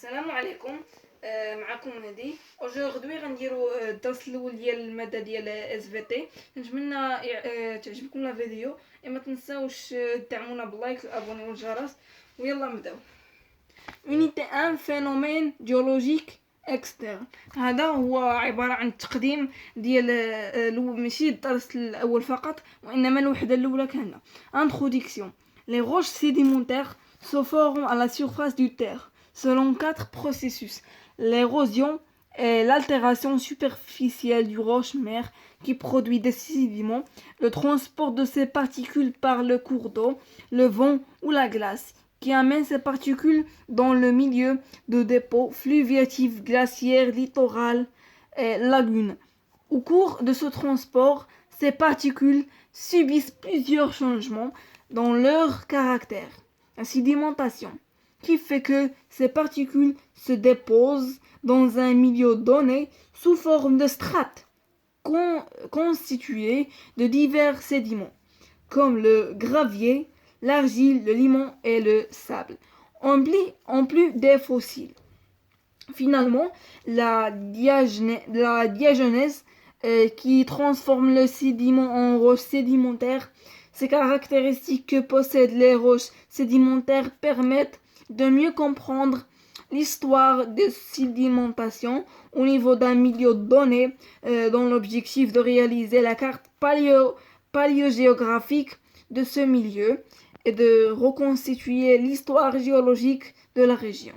السلام عليكم. معكم هدي. aujourd'hui غنديرو الدرس الاول ديال الماده ديال اس في تي. نتمنى تعجبكم لا فيديو، ما تنساوش تدعمونا باللايك والابوني والجرس. ويلا نبداو. unité 1 phénomène géologique externe. هذا هو عباره عن التقديم ديال ماشي الدرس الاول فقط، وانما الوحده الاولى كامله. introduction. les roches sédimentaires se forment à la surface du terre selon 4 processus: l'érosion et l'altération superficielle du roche-mère qui produit des sédiments, le transport de ces particules par le cours d'eau, le vent ou la glace qui amène ces particules dans le milieu de dépôt fluviatif, glaciaire, littoral et lagune. Au cours de ce transport, ces particules subissent plusieurs changements dans leur caractère. La sédimentation, qui fait que ces particules se déposent dans un milieu donné sous forme de strates constituées de divers sédiments, comme le gravier, l'argile, le limon et le sable, en plus des fossiles. Finalement, la diagenèse qui transforme le sédiment en roche sédimentaire. Ces caractéristiques que possèdent les roches sédimentaires permettent de mieux comprendre l'histoire de sédimentation au niveau d'un milieu donné, dans l'objectif de réaliser la carte paléogéographique de ce milieu et de reconstituer l'histoire géologique de la région.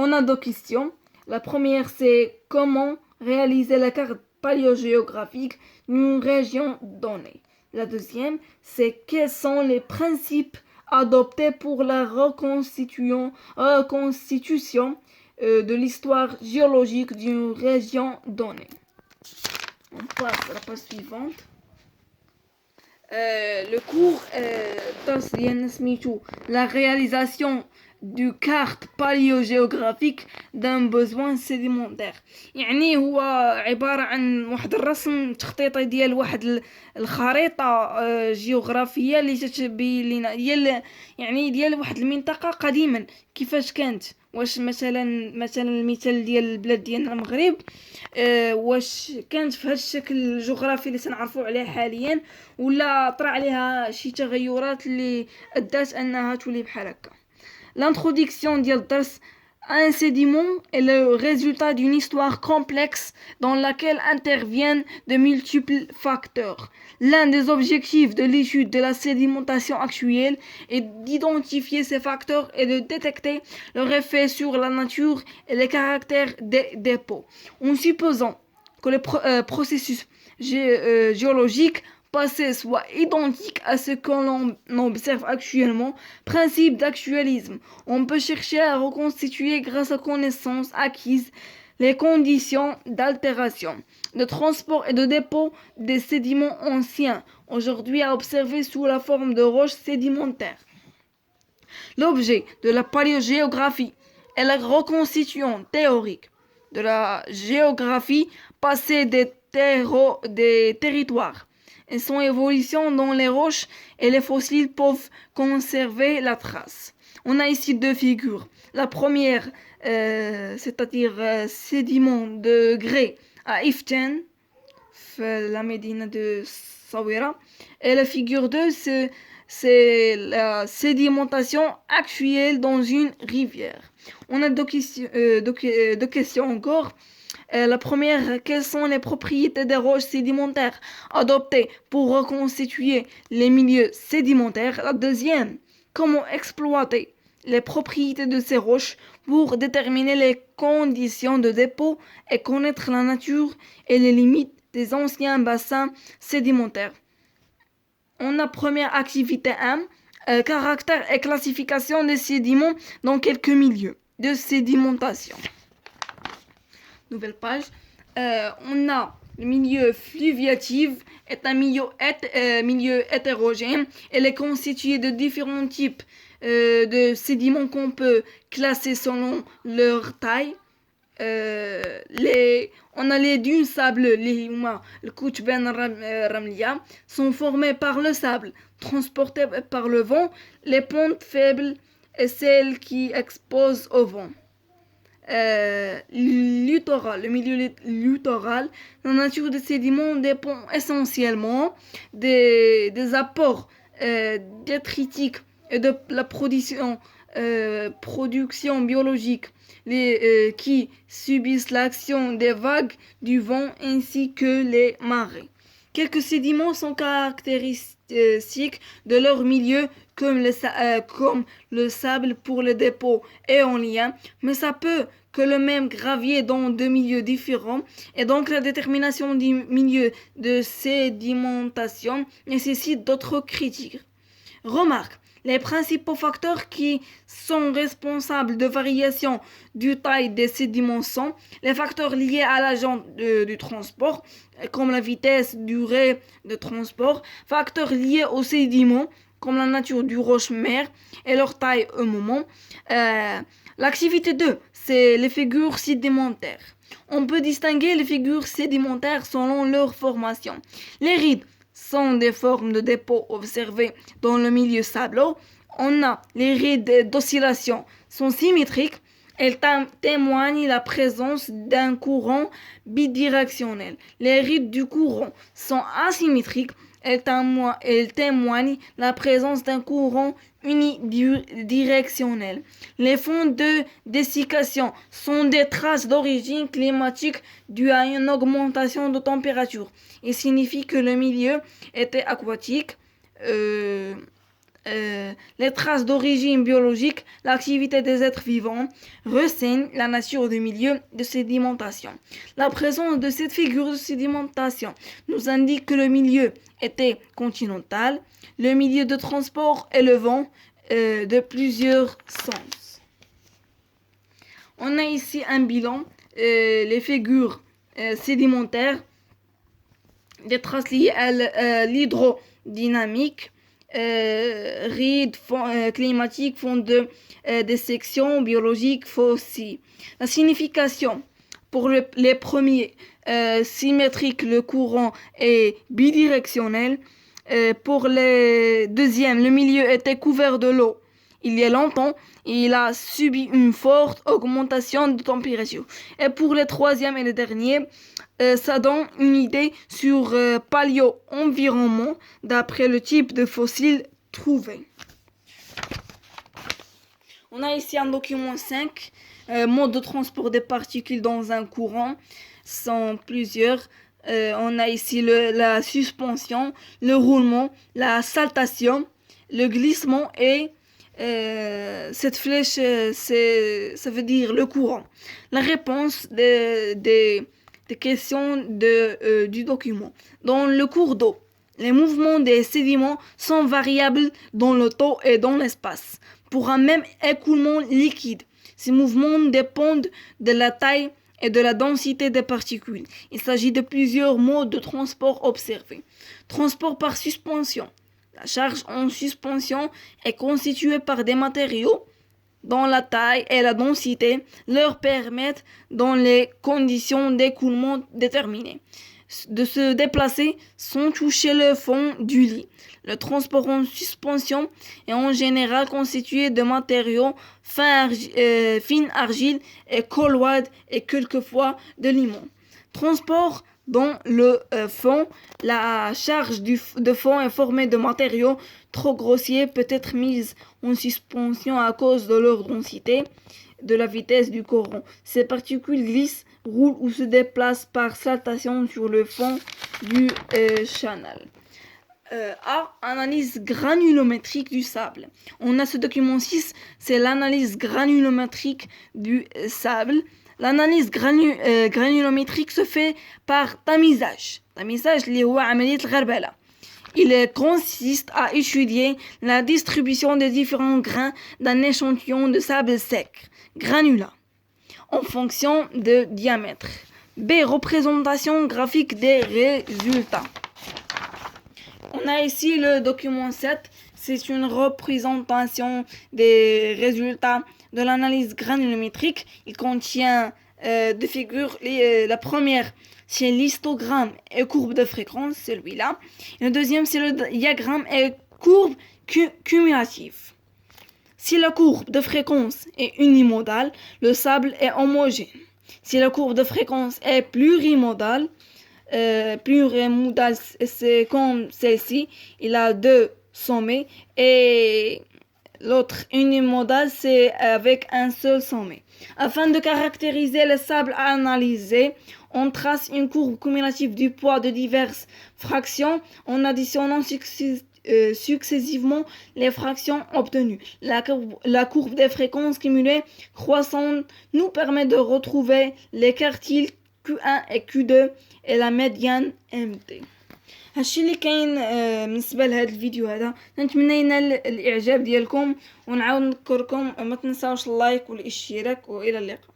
On a deux questions. La première, c'est comment réaliser la carte paléogéographique d'une région donnée. La deuxième, c'est quels sont les principes adoptés pour la reconstitution de l'histoire géologique d'une région donnée. On passe à la page suivante. Le cours la réalisation du carte paléogéographique d'un besoin sédimentaire. يعني هو عبارة عن واحد الرسم تخطيطي ديال واحد الخريطة جيوغرافية اللي تتبين لنا ديال واحد المنطقة قديما كيفاش كانت. واش مثلا المثال ديال البلاد ديالنا المغرب، واش كانت في هذا الشكل الجغرافي اللي تنعرفوا عليه حاليا، ولا طرا عليها شي تغيرات اللي ادات انها تولي بحال هكا. L'introduction ديال الدرس. Un sédiment est le résultat d'une histoire complexe dans laquelle interviennent de multiples facteurs. L'un des objectifs de l'étude de la sédimentation actuelle est d'identifier ces facteurs et de détecter leur effet sur la nature et les caractères des dépôts. En supposant que les processus géologiques passé soit identique à ce que l'on observe actuellement. Principe d'actualisme. On peut chercher à reconstituer grâce aux connaissances acquises les conditions d'altération, de transport et de dépôt des sédiments anciens, aujourd'hui à observer sous la forme de roches sédimentaires. L'objet de la paléogéographie est la reconstitution théorique de la géographie passée des territoires et son évolution dans les roches et les fossiles peuvent conserver la trace. On a ici deux figures. La première, c'est-à-dire sédiment de grès à Iften, la médine de Sawira. Et la figure 2, c'est la sédimentation actuelle dans une rivière. On a deux questions encore. La première, quelles sont les propriétés des roches sédimentaires adoptées pour reconstituer les milieux sédimentaires? La deuxième, comment exploiter les propriétés de ces roches pour déterminer les conditions de dépôt et connaître la nature et les limites des anciens bassins sédimentaires. On a première activité 1, caractère et classification des sédiments dans quelques milieux de sédimentation. Nouvelle page. On a le milieu fluviatif est un milieu hétérogène. Elle est constituée de différents types de sédiments qu'on peut classer selon leur taille. On a les dunes sableuses, le Koutben Ramlia, sont formées par le sable, transportées par le vent. Les pentes faibles et celles qui exposent au vent. littoral, le milieu littoral, la nature des sédiments dépend essentiellement des apports détritiques et de la production biologique qui subissent l'action des vagues, du vent ainsi que les marées. Quelques sédiments sont caractéristiques de leur milieu comme le sable pour le dépôt éolien, mais ça peut que le même gravier dans deux milieux différents et donc la détermination du milieu de sédimentation nécessite d'autres critères. Remarque, les principaux facteurs qui sont responsables de variations du taille des sédiments sont les facteurs liés à l'agent du transport, comme la vitesse, durée de transport, facteurs liés aux sédiments, comme la nature du roche-mer et leur taille au moment. L'activité 2, c'est les figures sédimentaires. On peut distinguer les figures sédimentaires selon leur formation. Les rides sont des formes de dépôt observées dans le milieu sableux. On a les rides d'oscillation sont symétriques. Elles témoignent la présence d'un courant bidirectionnel. Les rides du courant sont asymétriques. Elles témoignent la présence d'un courant unidirectionnel. Les fonds de dessiccation sont des traces d'origine climatique dues à une augmentation de température. Il signifie que le milieu était aquatique. Les traces d'origine biologique, l'activité des êtres vivants, renseignent la nature du milieu de sédimentation. La présence de cette figure de sédimentation nous indique que le milieu était continental, le milieu de transport et le vent de plusieurs sens. On a ici un bilan, les figures sédimentaires, des traces liées à l'hydrodynamique, rides climatiques, fonds de dissection biologique fossiles. La signification pour les premiers symétriques, le courant est bidirectionnel. Pour les deuxièmes, le milieu était couvert de l'eau. Il y a longtemps, il a subi une forte augmentation de température. Et pour les troisièmes et les derniers, ça donne une idée sur paléo-environnement d'après le type de fossiles trouvés. On a ici un document 5, mode de transport des particules dans un courant, sont plusieurs. On a ici la suspension, le roulement, la saltation, le glissement et cette flèche, ça veut dire le courant. La réponse des questions du document. Dans le cours d'eau, les mouvements des sédiments sont variables dans le temps et dans l'espace. Pour un même écoulement liquide, ces mouvements dépendent de la taille et de la densité des particules. Il s'agit de plusieurs modes de transport observés. Transport par suspension. La charge en suspension est constituée par des matériaux dont la taille et la densité leur permettent, dans les conditions d'écoulement déterminées, de se déplacer sans toucher le fond du lit. Le transport en suspension est en général constitué de matériaux fine argile et colloïdes et quelquefois de limon. Transport dans le fond, la charge de fond est formée de matériaux trop grossiers, peut être mise en suspension à cause de leur densité, de la vitesse du courant. Ces particules glissent, roulent ou se déplacent par saltation sur le fond du canal. Analyse granulométrique du sable. On a ce document 6, c'est l'analyse granulométrique du sable. L'analyse granulométrique se fait par tamisage. اللي هو عملية الغربلة. Il consiste à étudier la distribution des différents grains d'un échantillon de sable sec, granulat, en fonction de diamètre. B. Représentation graphique des résultats. On a ici le document 7. C'est une représentation des résultats de l'analyse granulométrique. Il contient deux figures. La première, c'est l'histogramme et courbe de fréquence, celui-là. Et le deuxième, c'est le diagramme et courbe cumulative. Si la courbe de fréquence est unimodale, le sable est homogène. Si la courbe de fréquence est plurimodale, c'est comme celle-ci, il a deux sommets, et l'autre unimodal, c'est avec un seul sommet. Afin de caractériser le sable à analyser, on trace une courbe cumulative du poids de diverses fractions en additionnant successivement les fractions obtenues. La courbe des fréquences cumulées croissantes nous permet de retrouver les quartiles Q1 et Q2 et la médiane MT. هالشي اللي كاين بالنسبه لهذا الفيديو هذا. نتمنى ينال الاعجاب ديالكم، ونعاود نذكركم ما تنساوش اللايك والاشتراك، والى اللقاء.